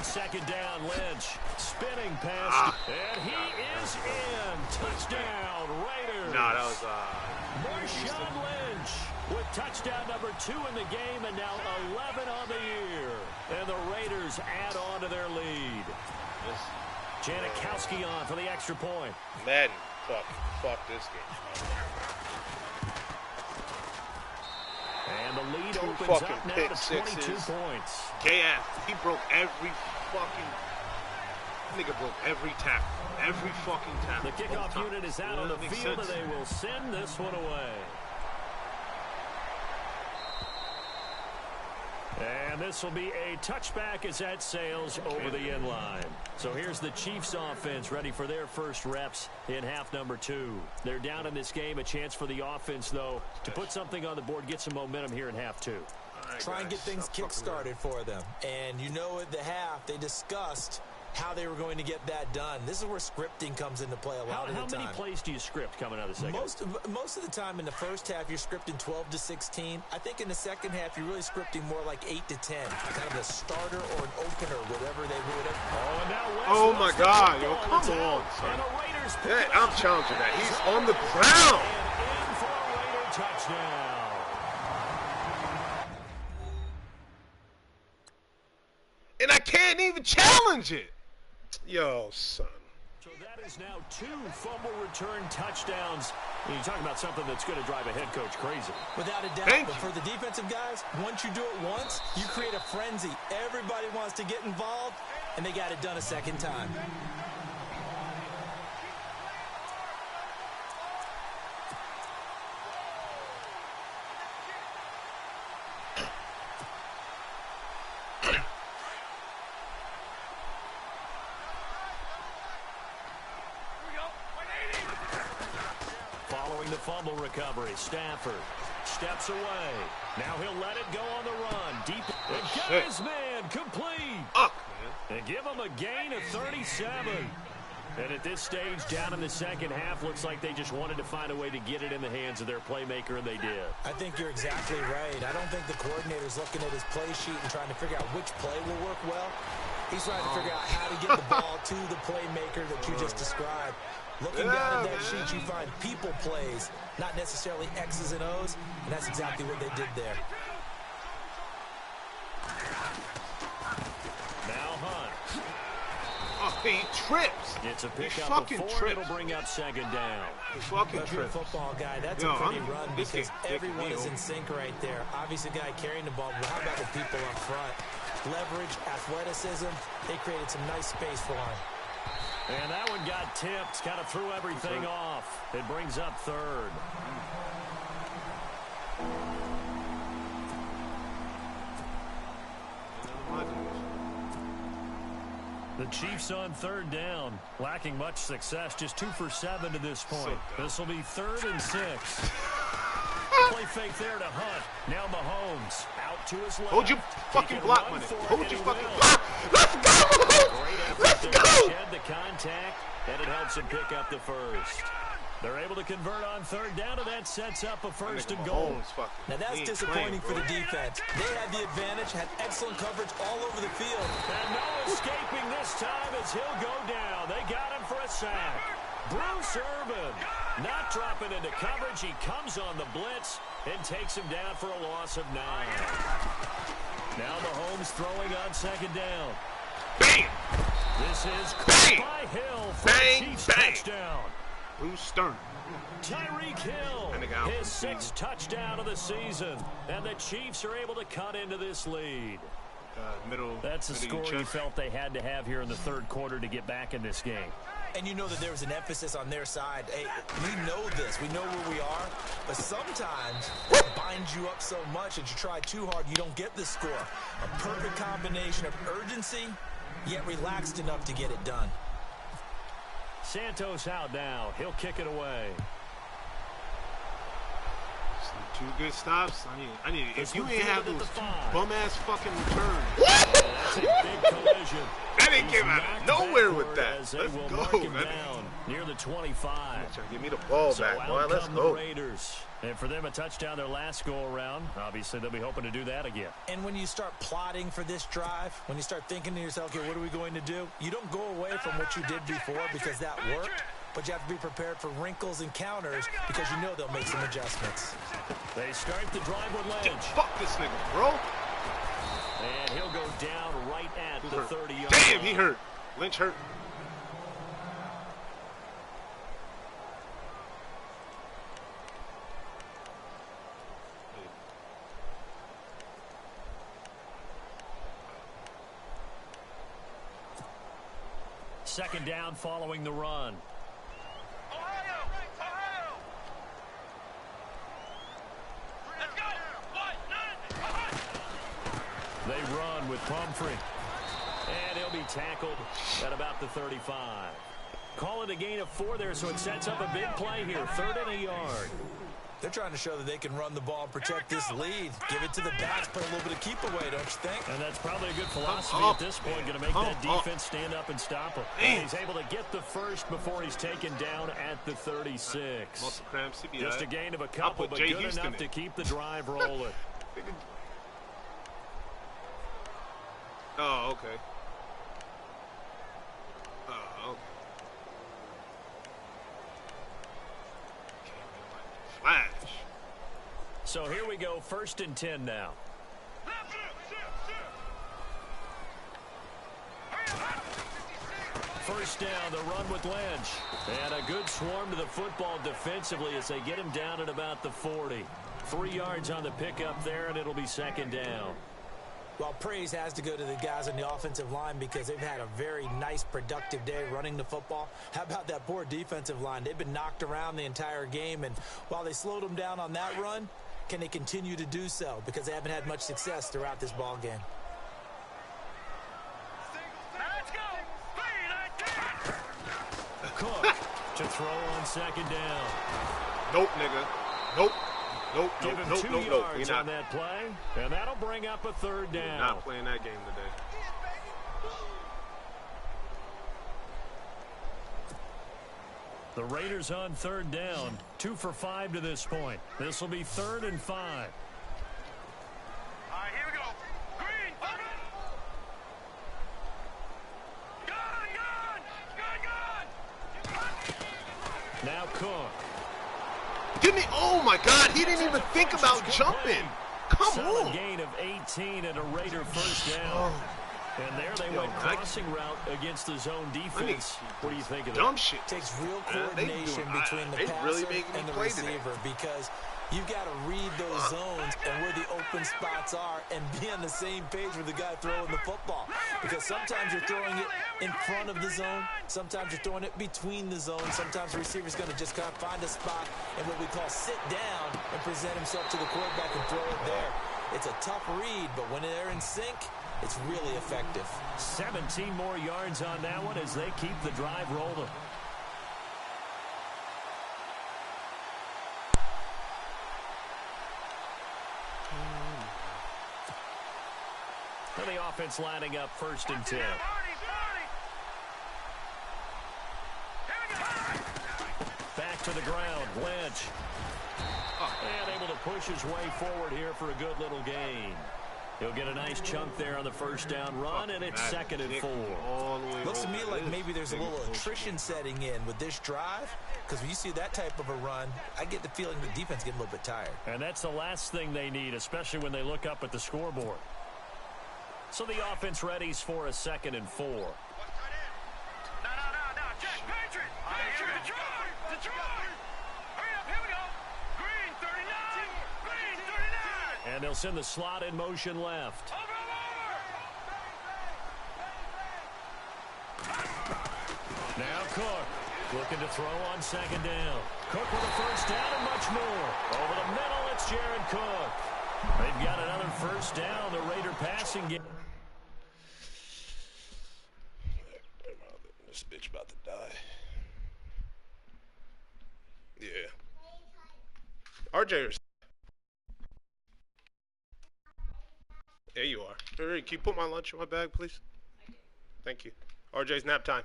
Second down, Lynch. Spinning pass. And he is in. Touchdown, Raiders. No, that was Marshawn Lynch with touchdown number 2 in the game and now 11 on the year. And the Raiders add on to their lead. Janikowski on for the extra point. Madden. Fuck this game. And the lead opens up now to 22 points. KF, he broke every fucking... Nigga broke every tackle. Every fucking tackle. The kickoff unit is out on the field, and they will send this one away. And this will be a touchback as that sails over the end line. So here's the Chiefs offense ready for their first reps in half number 2. They're down in this game. A chance for the offense, though, to put something on the board, get some momentum here in half 2. Try and get things kick-started for them. And you know at the half, they discussed how they were going to get that done. This is where scripting comes into play a lot of the time. How many plays do you script coming out of the second? Most of the time in the first half, you're scripting 12 to 16. I think in the second half, you're really scripting more like 8 to 10. Kind of a starter or an opener, whatever they would have. Oh, my God. Yo, come on, son. Yeah, I'm challenging that. He's on the ground. And in for a Raider touchdown. And I can't even challenge it. Yo, son. So that is now 2 fumble return touchdowns. And you talk about something that's going to drive a head coach crazy. Without a doubt. But for the defensive guys, once you do it once, you create a frenzy. Everybody wants to get involved, and they got it done a second time. The fumble recovery. Stafford steps away. Now he'll let it go on the run. Deep. And got his man complete. And give him a gain of 37. And at this stage, down in the second half, looks like they just wanted to find a way to get it in the hands of their playmaker, and they did. I think you're exactly right. I don't think the coordinator's looking at his play sheet and trying to figure out which play will work well. He's trying to figure out how to get the ball to the playmaker that you just described. Looking down at that sheet, you find people plays, not necessarily X's and O's, and that's exactly what they did there. Now Hunt. Oh, he trips. It's a pickup of 4. It'll bring up second down. He fucking If you're a trips. football guy, that's a pretty run because everyone is in sync right there. Obviously, the guy carrying the ball, but how about the people up front? Leverage, athleticism, they created some nice space for him. And that one got tipped, kind of threw everything off. It brings up third. The Chiefs on third down, lacking much success, just 2 for 7 to this point. This will be 3rd and 6. Play fake there to Hunt. Now Mahomes out to his left. Hold your fucking block, money. Hold your fucking block. Let's go! Let's go! Shed the contact, and it helps him pick up the first. They're able to convert on third down, and that sets up a 1st and goal. Now that's disappointing for the defense. They had the advantage, had excellent coverage all over the field. And no escaping this time as he'll go down. They got him for a sack. Bruce Irvin not dropping into coverage. He comes on the blitz and takes him down for a loss of 9. Now Mahomes throwing on second down. Bam! This is caught by Hill for a Chiefs touchdown. Bruce Stern. Tyreek Hill, his 6th touchdown of the season. And the Chiefs are able to cut into this lead. That's a score you felt they had to have here in the 3rd quarter to get back in this game. And you know that there was an emphasis on their side. Hey, we know this. We know where we are. But sometimes it binds you up so much that you try too hard, you don't get the score. A perfect combination of urgency, yet relaxed enough to get it done. Santos out now. He'll kick it away. 2 good stops. I need. If you ain't have those bum-ass fucking returns. That's a big collision. That didn't come out of nowhere with that. Let's go, man. Near the 25. Trying to give me the ball back, boy. Let's go. The Raiders. And for them, a touchdown their last go-around. Obviously, they'll be hoping to do that again. And when you start plotting for this drive, when you start thinking to yourself, okay, what are we going to do? You don't go away from what you did before because that worked. But you have to be prepared for wrinkles and counters because you know they'll make some adjustments. They start the drive with Lynch. Fuck this nigga, bro. And he'll go down right at the 30-yard line. Damn, he hurt. Lynch hurt. Second down following the run. They run with Pumphrey. And he'll be tackled at about the 35. Call it a gain of 4 there, so it sets up a big play here. 3rd and a yard. They're trying to show that they can run the ball, protect this lead. Give it to the backs, put a little bit of keep away, don't you think? And that's probably a good philosophy at this point. Going to make that defense stand up and stop him. And he's able to get the first before he's taken down at the 36. Muscle cramps, just a gain of a couple, but good enough to keep the drive rolling. Oh, okay. Oh, okay. Flash. So here we go, 1st and 10 now. First down, the run with Lynch. And a good swarm to the football defensively as they get him down at about the 40. 3 yards on the pickup there, and it'll be 2nd down. Well, praise has to go to the guys on the offensive line because they've had a very nice, productive day running the football. How about that poor defensive line? They've been knocked around the entire game, and while they slowed them down on that run, can they continue to do so? Because they haven't had much success throughout this ball game. Cook to throw on 2nd down. Nope, nigga. Nope. Nope, Give him nope, 2 nope, yards on that play, and that'll bring up a 3rd down. Not playing that game today. The Raiders on 3rd down, 2 for 5 to this point. This will be 3rd and 5. All right, here we go. Green. Gun. Now Cook. Didn't he? Oh my God! He didn't even think about jumping. Come Solid on. gain of 18 and a Raider 1st down. And there they went crossing route against the zone defense. What do you think of that? Dumb shit. Takes real coordination between the passer and the receiver because you've got to read those zones and where the open spots are and be on the same page with the guy throwing the football. Because sometimes you're throwing it in front of the zone. Sometimes you're throwing it between the zones. Sometimes the receiver's going to just kind of find a spot and what we call sit down and present himself to the quarterback and throw it there. It's a tough read, but when they're in sync, It's really effective. 17 more yards on that one as they keep the drive rolling. And the offense lining up 1st and 10. Back to the ground, Lynch. And able to push his way forward here for a good little gain. He'll get a nice chunk there on the 1st down run, and it's 2nd and 4. Looks to me like maybe there's a little attrition setting in with this drive, because when you see that type of a run, I get the feeling the defense getting a little bit tired. And that's the last thing they need, especially when they look up at the scoreboard. So the offense readies for a 2nd and 4. No, Jack, Patriot! Detroit! Hurry up, here we go! Green, 39! Green, 39! And they'll send the slot in motion left. Over! Now Cook looking to throw on 2nd down. Cook with a 1st down and much more. Over the middle, it's Jared Cook. They've got another 1st down, the Raider passing game. This bitch about to die. Yeah. RJ. There you are. Hey, can you put my lunch in my bag, please? Thank you. RJ's nap time.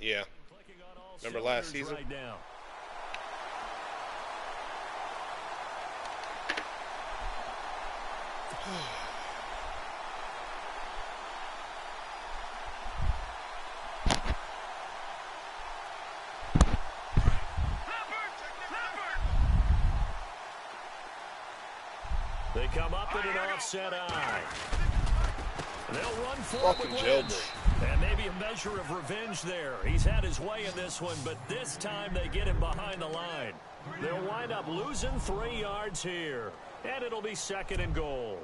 Yeah. Remember last season? Right now. They come up in an offset eye. They'll run forward with Lynch. And maybe a measure of revenge there. He's had his way in this one, but this time they get him behind the line. They'll wind up losing 3 yards here. And it'll be 2nd and goal.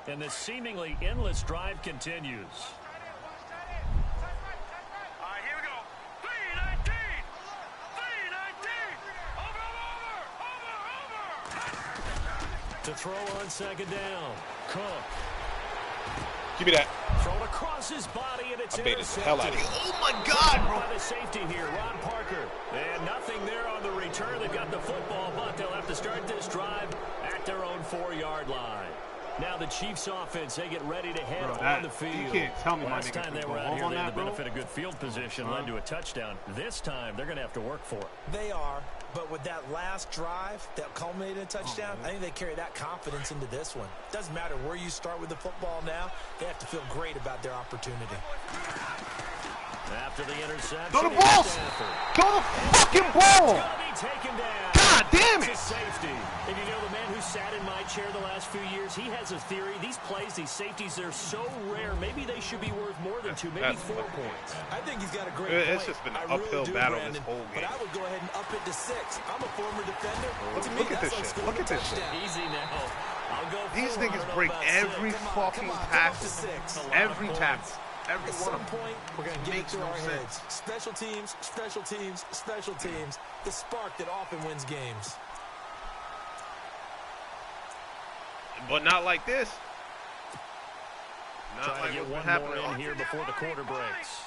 And this seemingly endless drive continues. All right, here we go. 319! 319! Over! To throw on 2nd down. Cook. Give me that. Thrown across his body, and it's I baited the intercepted. hell out of you. Oh, my God, bro. By the safety here, Ron Parker. And nothing there on the return. They've got the football, but they'll have to start this drive at their own 4-yard line. Now the Chiefs offense, they get ready to head on the field. You can't tell me Last time they were out here, they had the bro. benefit of good field position, led to a touchdown. This time, they're going to have to work for it. They are, but with that last drive that culminated in a touchdown, I think they carry that confidence into this one. Doesn't matter where you start with the football now, they have to feel great about their opportunity. After the interception, Go to ball! Go to fucking ball! It's going to be taken down. God damn it! It's a safety. And you know, the man who sat in my chair the last few years, he has a theory. These plays, these safeties, they're so rare. Maybe they should be worth more than 2, maybe 4 points. I think he's got a great It's point. just been an I really uphill do, battle Brandon, this whole game. But I would go ahead and up it to 6. I'm a former defender. To me, Look at that's this like shit. scoring Look at a this shit. touchdown. Easy now. I'll go These 4. niggas break every fucking tackle. Every tackle. Every At one some of them. point, we're going to get it Makes through no our sense. heads. Special teams, special teams, special teams. The spark that often wins games. But not like this. Not Trying like to get what's one more happening. in here before the quarter breaks.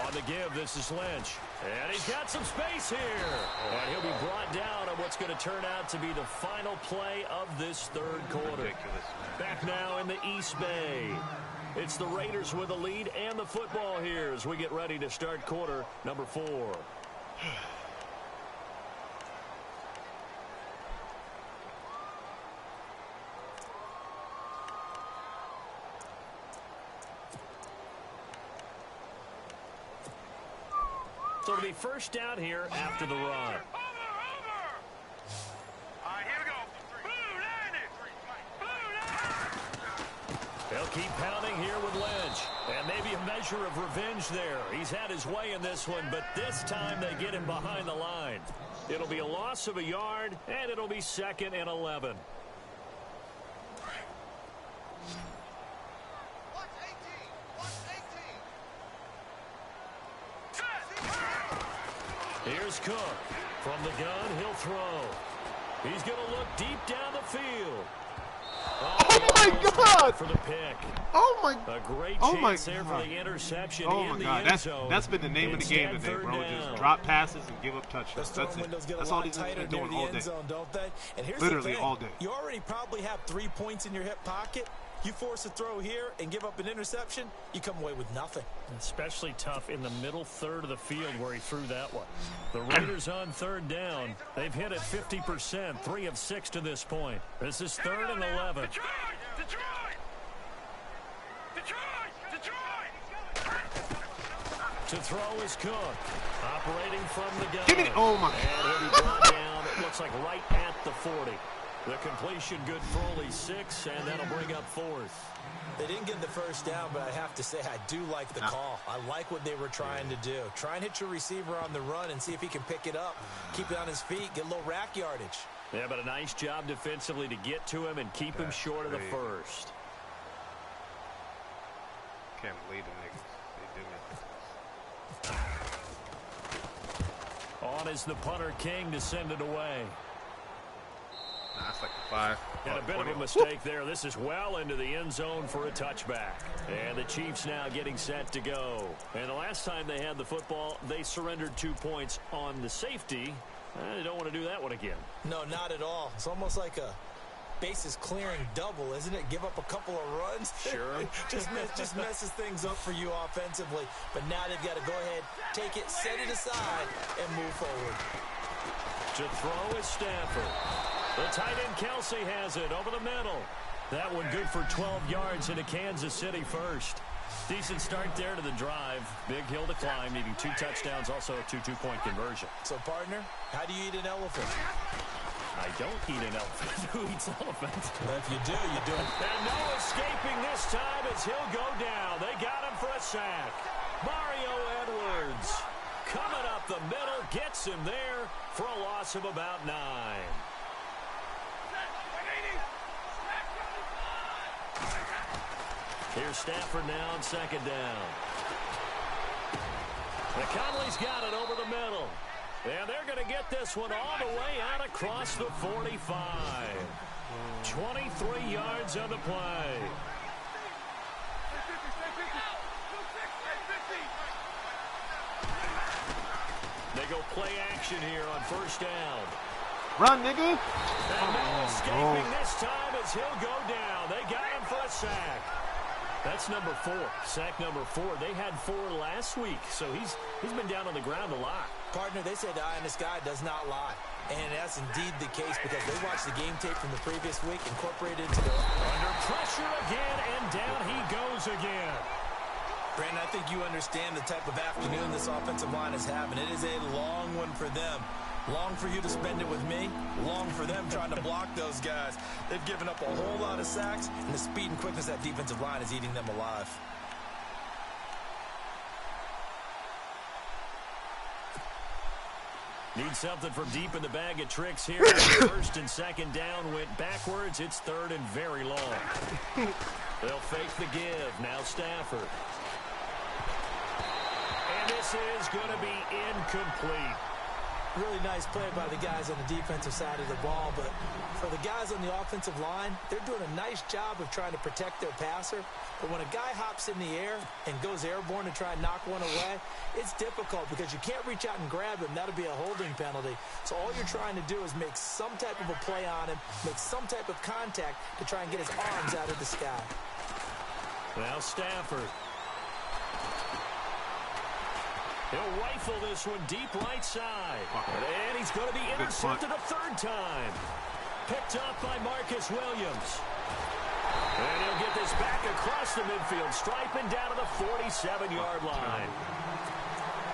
On the give, this is Lynch. And he's got some space here. And he'll be brought down on what's going to turn out to be the final play of this 3rd quarter. Ridiculous. Back now in the East Bay. It's the Raiders with the lead and the football here as we get ready to start quarter number 4. So it'll be 1st down here after the run. Over! All right, here we go. Blue 90! Blue 90! They'll keep pounding here with Lynch. And maybe a measure of revenge there. He's had his way in this one, but this time they get him behind the line. It'll be a loss of a yard, and it'll be 2nd and 11. is Cook. From the gun, he'll throw. He's going to look deep down the field. Oh my God! For the pick. Oh my! A great chance there for the interception in the end zone. That's been the name of the game today, bro. Just drop passes and give up touchdowns. That's it. That's all these niggas been doing all day. Don't they? And here's literally all day. You already probably have 3 points in your hip pocket. You force a throw here and give up an interception, you come away with nothing. Especially tough in the middle third of the field where he threw that one. The Raiders on third down. They've hit it 50%, 3 of 6 to this point. This is 3rd and 11. To throw is Cook. Operating from the gun. Give me, oh my. And he'll be brought down, it looks like right at the 40. The completion good for only 6, and that'll bring up 4th. They didn't get the first down, but I have to say I do like the call. I like what they were trying to do. Try and hit your receiver on the run and see if he can pick it up. Keep it on his feet, get a little rack yardage. Yeah, but a nice job defensively to get to him and keep him short of the first. Can't believe the niggas. They do me. On is the punter King to send it away. Nah, that's like a 5. And a bit of a mistake there. This is well into the end zone for a touchback. And the Chiefs now getting set to go. And the last time they had the football, they surrendered 2 points on the safety. They don't want to do that one again. No, not at all. It's almost like a bases clearing double, isn't it? Give up a couple of runs. Sure. just messes things up for you offensively. But now they've got to go ahead, take it, set it aside, and move forward. To throw is Stafford. The tight end Kelsey has it over the middle. That one good for 12 yards into Kansas City first. Decent start there to the drive. Big hill to climb, needing 2 touchdowns, also a 2 two-point conversion. So, partner, how do you eat an elephant? I don't eat an elephant. Who eats elephants? Well, if you do, you do it. And no escaping this time as he'll go down. They got him for a sack. Mario Edwards coming up the middle, gets him there for a loss of about 9. Here's Stafford now on 2nd down. McConley's got it over the middle. And they're going to get this one all the way out across the 45. 23 yards on the play. They go play action here on 1st down. Run, nigga. And no escaping this time as he'll go down. They got him for a sack. That's number 4. Sack number 4. They had 4 last week, so he's been down on the ground a lot. Partner, they say the eye in the sky does not lie. And that's indeed the case because they watched the game tape from the previous week, incorporated into the... Under pressure again, and down he goes again. Brandon, I think you understand the type of afternoon this offensive line is having. It is a long one for them. Long for you to spend it with me. Long for them trying to block those guys. They've given up a whole lot of sacks, and the speed and quickness of that defensive line is eating them alive. Need something from deep in the bag of tricks here. 1st and 2nd down went backwards. It's 3rd and very long. They'll fake the give. Now Stafford. And this is going to be incomplete. Really nice play by the guys on the defensive side of the ball, but for the guys on the offensive line, they're doing a nice job of trying to protect their passer. But when a guy hops in the air and goes airborne to try and knock one away, it's difficult because you can't reach out and grab him. That'll be a holding penalty. So all you're trying to do is make some type of a play on him, make some type of contact to try and get his arms out of the sky. Now Stafford. He'll rifle this one deep right side. And he's going to be intercepted a 3rd time. Picked up by Marcus Williams. And he'll get this back across the midfield, striping down to the 47-yard line.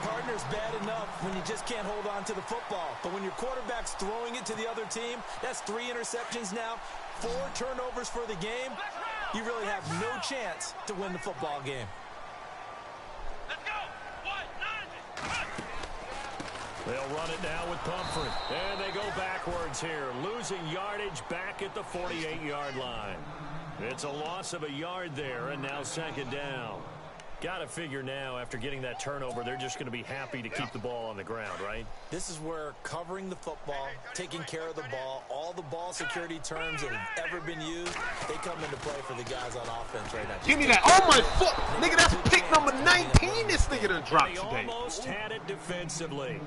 Partner's bad enough when you just can't hold on to the football. But when your quarterback's throwing it to the other team, that's 3 interceptions now, 4 turnovers for the game. You really have no chance to win the football game. They'll run it now with Pumphrey. And they go backwards here, losing yardage back at the 48-yard line. It's a loss of a yard there, and now 2nd down. Got to figure now, after getting that turnover, they're just going to be happy to keep the ball on the ground, right? This is where covering the football, taking care of the ball, all the ball security terms that have ever been used, they come into play for the guys on offense right now. Give me that. Oh, my foot. Nigga, that's pick number 19 this nigga done dropped He today. almost had it defensively.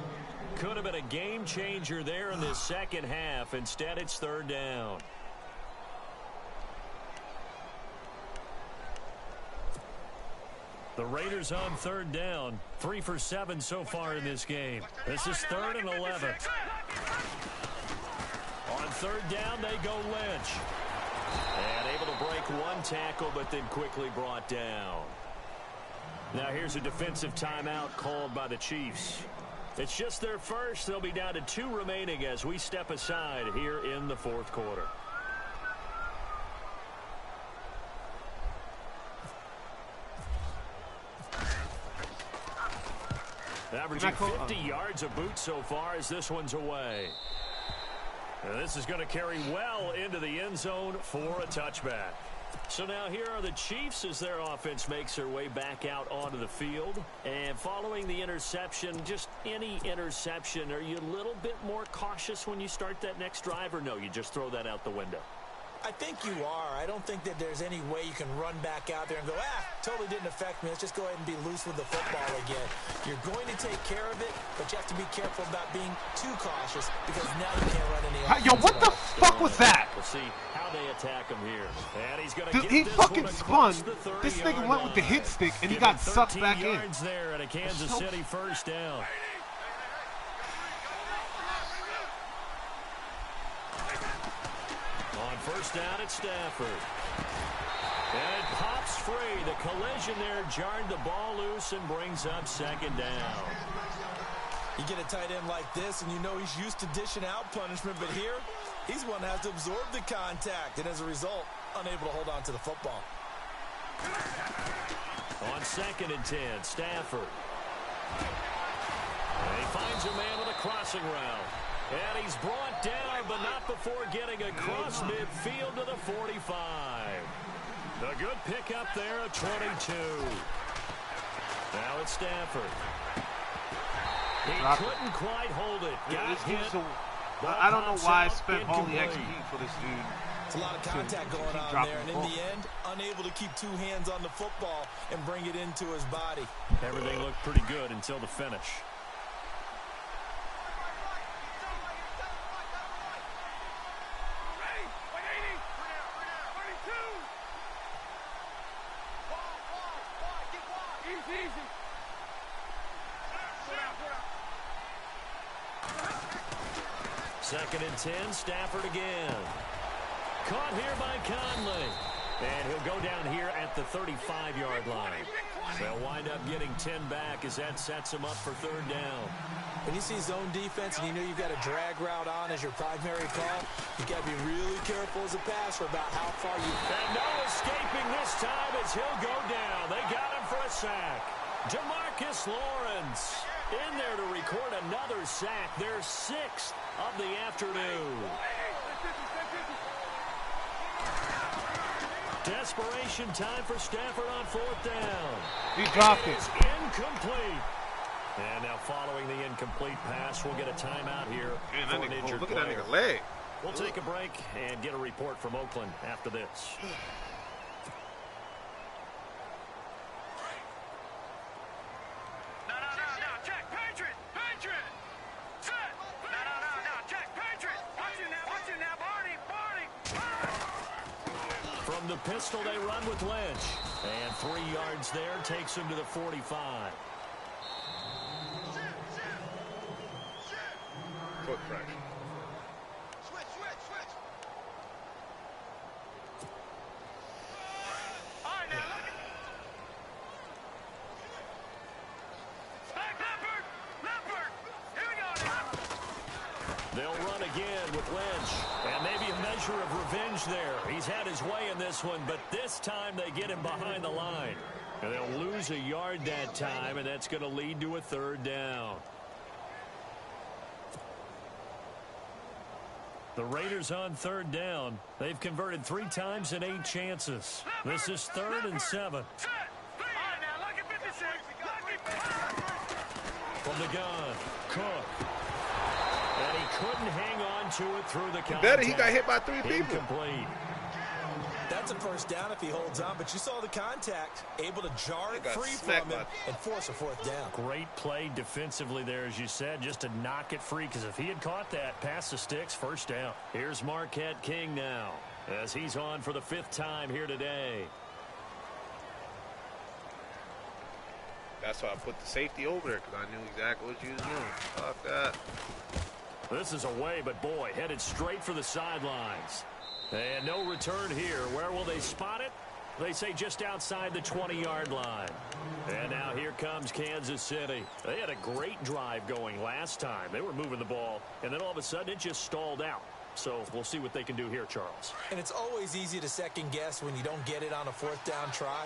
Could have been a game changer there in this second half. Instead, it's third down. The Raiders on third down. 3 for 7 so far in this game. This is 3rd and 11. On third down, they go Lynch. And able to break one tackle, but then quickly brought down. Now here's a defensive timeout called by the Chiefs. It's just their first. They'll be down to 2 remaining as we step aside here in the fourth quarter. Averaging 50 yards a boot so far as this one's away. And this is going to carry well into the end zone for a touchback. So now here are the Chiefs as their offense makes their way back out onto the field. And following the interception, just any interception, are you a little bit more cautious when you start that next drive, or no, you just throw that out the window? I think you are. I don't think that there's any way you can run back out there and go, totally didn't affect me. Let's just go ahead and be loose with the football again. You're going to take care of it, but you have to be careful about being too cautious because now you can't run any offense. Yo, what the fuck was that? We'll see how they attack him here. And he's going to He fucking spun. This nigga went with the hit stick, and he got sucked back in. There at a Kansas City first down. First down at Stafford. And it pops free. The collision there jarred the ball loose and brings up second down. You get a tight end like this, and you know he's used to dishing out punishment, but here, he's one that has to absorb the contact, and as a result, unable to hold on to the football. On 2nd and 10, Stafford. And he finds a man with a crossing route. And he's brought down, but not before getting across midfield to the 45. A good pickup there at 22. Now it's Stafford. He couldn't quite hold it. Got hit. I don't know why I spent all the XP for this dude. It's a lot of contact going on there, and in the end, unable to keep 2 hands on the football and bring it into his body. Everything looked pretty good until the finish. Second and 10, Stafford again. Caught here by Conley. And he'll go down here at the 35-yard line. They'll wind up getting 10 back as that sets him up for third down. When you see zone defense and you know you've got a drag route on as your primary call, you've got to be really careful as a passer about how far you... And no escaping this time as he'll go down. They got him for a sack. DeMarcus Lawrence in there to record another sack. Their 6th of the afternoon. Desperation time for Stafford on 4th down. He dropped it. Incomplete. And now following the incomplete pass, we'll get a timeout here for an injured Look at that player. nigga leg. We'll take a break and get a report from Oakland after this. From the pistol, they run with Lynch. And 3 yards there takes him to the 45. Foot fraction. They'll run again with Lynch. And maybe a measure of revenge there. He's had his way in this one, but this time they get him behind the line. And they'll lose a yard that time, and that's going to lead to a third down. The Raiders on third down. They've converted 3 times in 8 chances. This is 3rd and 7. All right, now look at From the gun, Cook. And he couldn't hang on to it through the contact. Better, he got hit by 3 people. Incomplete. That's a first down if he holds on, but you saw the contact, able to jar it free from him and force a 4th down. Great play defensively there, as you said, just to knock it free, because if he had caught that, past the sticks, first down. Here's Marquette King now, as he's on for the 5th time here today. That's why I put the safety over there, because I knew exactly what you was doing. Fuck that. This is away, but boy, headed straight for the sidelines. And no return here. Where will they spot it? They say just outside the 20-yard line. And now here comes Kansas City. They had a great drive going last time. They were moving the ball, and then all of a sudden it just stalled out. So we'll see what they can do here, Charles. And it's always easy to second guess when you don't get it on a 4th down try.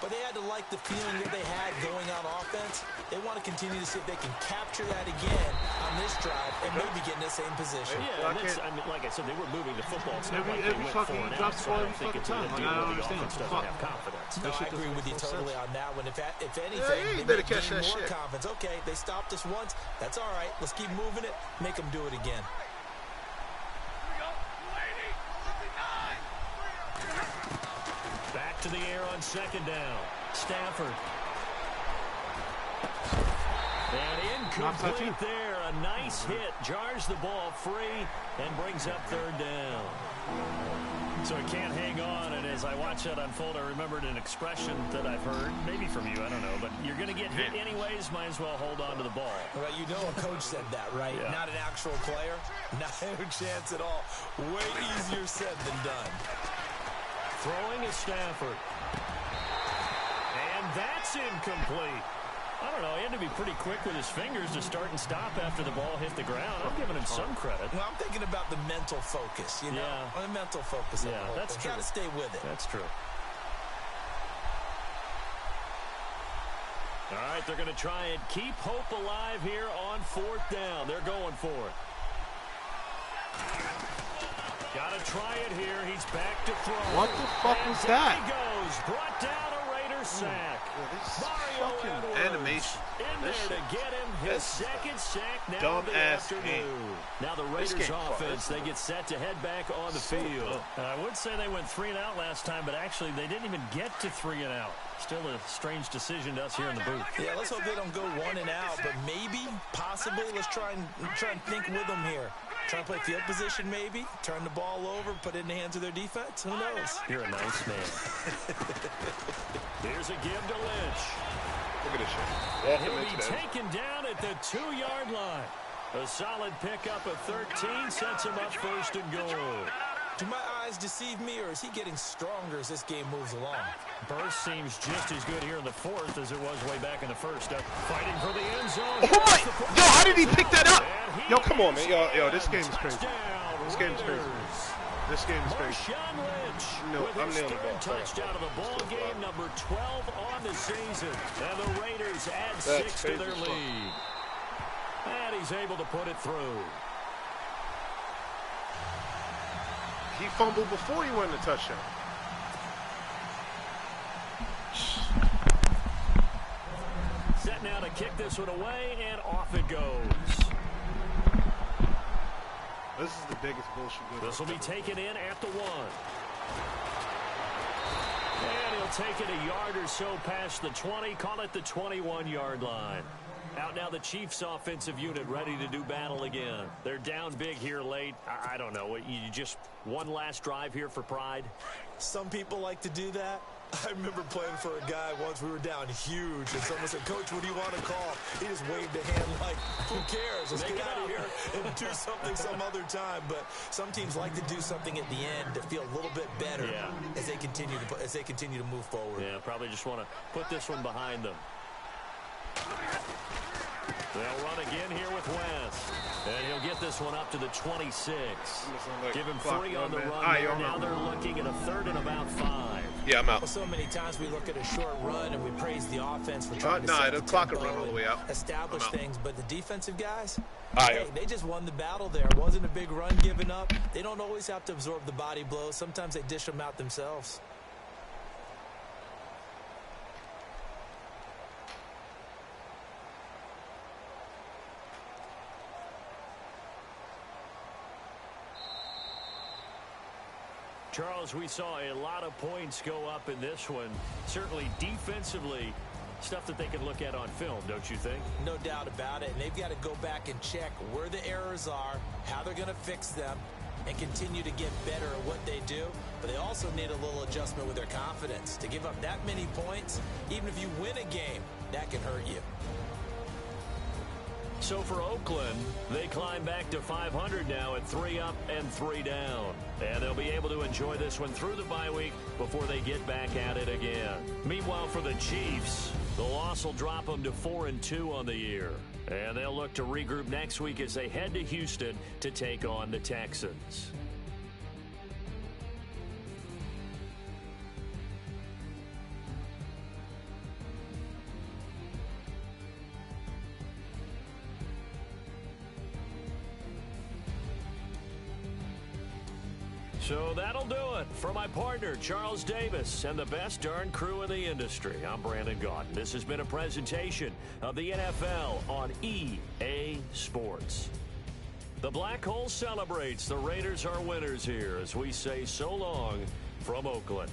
But they had to like the feeling that they had going on offense. They want to continue to see if they can capture that again on this drive and maybe get in the same position. Yeah, and I mean, like I said, they were moving the football. It's not like they went 4 and out, so I don't think it's a deal where the offense doesn't have confidence. No, I agree with you totally on that one. If anything, they better catch that more confidence. Okay, they stopped us once. That's all right. Let's keep moving it. Make them do it again. Back to the air on 2nd down. Stafford. And incomplete there. A nice hit. Jars the ball free and brings up 3rd down. So he can't hang on. And as I watch that unfold, I remembered an expression that I've heard, maybe from you, I don't know, but you're going to get hit anyways, might as well hold on to the ball. Well, you know a coach said that, right? Yeah. Not an actual player. Not a chance at all. Way easier said than done. Throwing is Stafford. And that's incomplete. I don't know. He had to be pretty quick with his fingers to start and stop after the ball hit the ground. I'm giving him some credit. Well, I'm thinking about the mental focus, you know? Yeah. The mental focus. Yeah, that's true. Got to stay with it. That's true. All right, they're going to try and keep hope alive here on 4th down. They're going for it. Got to try it here. He's back to throw. What the fuck was that? He goes. Brought down a Raider sack. Mario Edwards animation. in there to get him his 2nd sack now dumb of the ass afternoon. game. Now the Raiders offense, they get set to head back on the field. I would say they went 3 and out last time, but actually they didn't even get to 3 and out. Still a strange decision to us here in the booth. Yeah, let's hope they don't go 1 and out, but maybe, possibly, let's try and think with them here. Try and play field position maybe, turn the ball over, put it in the hands of their defense. Who knows? You're a nice man. Here's a give to Lynch. Look at this shit. He'll be taken down at the 2-yard line. A solid pickup of 13 sets him up 1st and goal. Do my eyes deceive me, or is he getting stronger as this game moves along? Burst seems just as good here in the 4th as it was way back in the 1st. Fighting for the end zone. Oh my! Yo, how did he pick that up? Yo, come on, man. Yo, this game is crazy. This game is crazy. This game is crazy. No, I'm nailing the ball. Touchdown of the ball game, number 12 on the season. And the Raiders add 6 to their lead. And he's able to put it through. He fumbled before he went in the touchdown. Set now to kick this one away, and off it goes. This is the biggest bullshit. This will be taken in at the 1. And he'll take it a yard or so past the 20. Call it the 21-yard line. Out now the Chiefs offensive unit ready to do battle again. They're down big here late. I don't know. You just one last drive here for pride? Some people like to do that. I remember playing for a guy once. We were down huge, and someone said, "Coach, what do you want to call?" He just waved a hand like, "Who cares? Let's get out of here and do something some other time." But some teams like to do something at the end to feel a little bit better as they continue to move forward. Yeah, probably just want to put this one behind them. They'll run again here with West. And he'll get this one up to the 26. Give him 3 on the run. Now they're looking at a 3rd and about 5. Yeah, I'm out. Well, so many times we look at a short run and we praise the offense for trying to set the clock will tempo run all the way out. Establish things, but the defensive guys, hey, they just won the battle there. It wasn't a big run given up. They don't always have to absorb the body blows. Sometimes they dish them out themselves. Charles, we saw a lot of points go up in this one. Certainly defensively, stuff that they can look at on film, don't you think? No doubt about it. And they've got to go back and check where the errors are, how they're going to fix them, and continue to get better at what they do. But they also need a little adjustment with their confidence. To give up that many points, even if you win a game, that can hurt you. So for Oakland, they climb back to 500 now at 3 up and 3 down. And they'll be able to enjoy this one through the bye week before they get back at it again. Meanwhile, for the Chiefs, the loss will drop them to 4-2 on the year. And they'll look to regroup next week as they head to Houston to take on the Texans. So that'll do it. For my partner, Charles Davis, and the best darn crew in the industry, I'm Brandon Gaudin. This has been a presentation of the NFL on EA Sports. The Black Hole celebrates. The Raiders are winners here as we say so long from Oakland.